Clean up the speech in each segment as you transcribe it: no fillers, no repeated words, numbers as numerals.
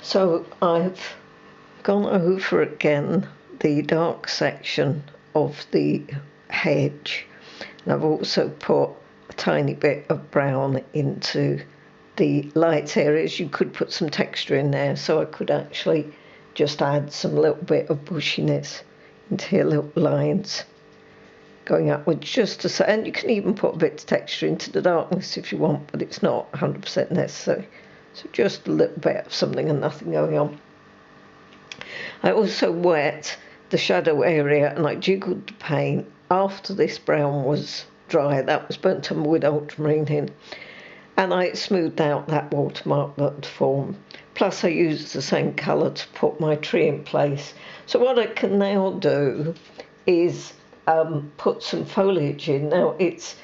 So I've gone over again the dark section of the hedge, and I've also put a tiny bit of brown into the light areas. You could put some texture in there, so I could actually just add some little bit of bushiness into here, little lines going upwards just to say, and you can even put a bit of texture into the darkness if you want, but it's not 100% necessary. So just a little bit of something and nothing going on. I also wet the shadow area and I jiggled the paint after this brown was dry. That was burnt umber with ultramarine in. And I smoothed out that watermark that had formed. Plus I used the same colour to put my tree in place. So what I can now do is put some foliage in. Now it's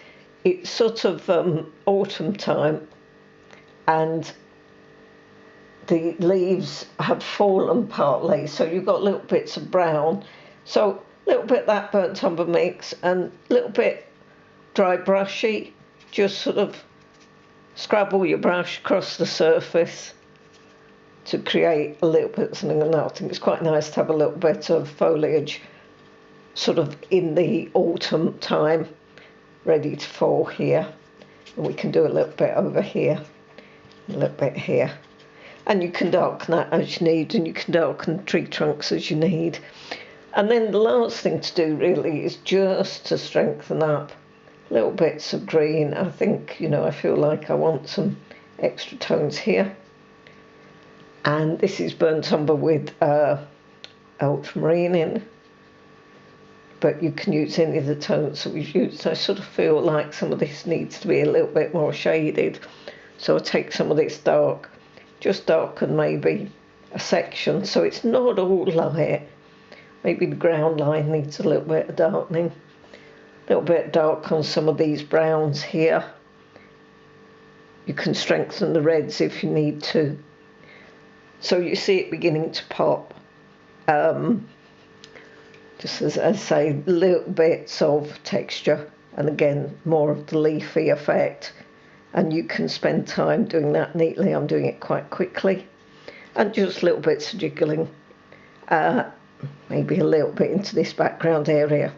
sort of autumn time, and the leaves have fallen partly, so you've got little bits of brown. So a little bit of that burnt umber mix and a little bit dry brushy, just sort of scrabble your brush across the surface to create a little bit of something. And I think it's quite nice to have a little bit of foliage sort of in the autumn time ready to fall here. And we can do a little bit over here, a little bit here. And you can darken that as you need, and you can darken tree trunks as you need. And then the last thing to do really is just to strengthen up little bits of green. I think, I feel like I want some extra tones here. And this is burnt umber with ultramarine in, but you can use any of the tones that we've used. I sort of feel like some of this needs to be a little bit more shaded. So I take some of this dark, just darken maybe a section so it's not all light. Maybe the ground line needs a little bit of darkening. A little bit dark on some of these browns here. You can strengthen the reds if you need to. So you see it beginning to pop. Just as I say, little bits of texture, and again, more of the leafy effect. And you can spend time doing that neatly. I'm doing it quite quickly. And just little bits of jiggling. Maybe a little bit into this background area.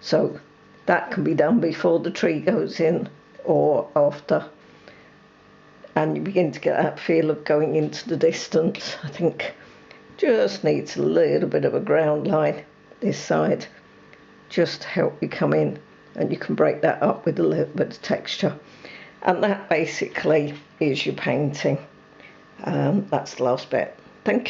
So that can be done before the tree goes in or after. And you begin to get that feel of going into the distance. I think just needs a little bit of a ground line this side, just to help you come in, and you can break that up with a little bit of texture. And that basically is your painting. That's the last bit. Thank you.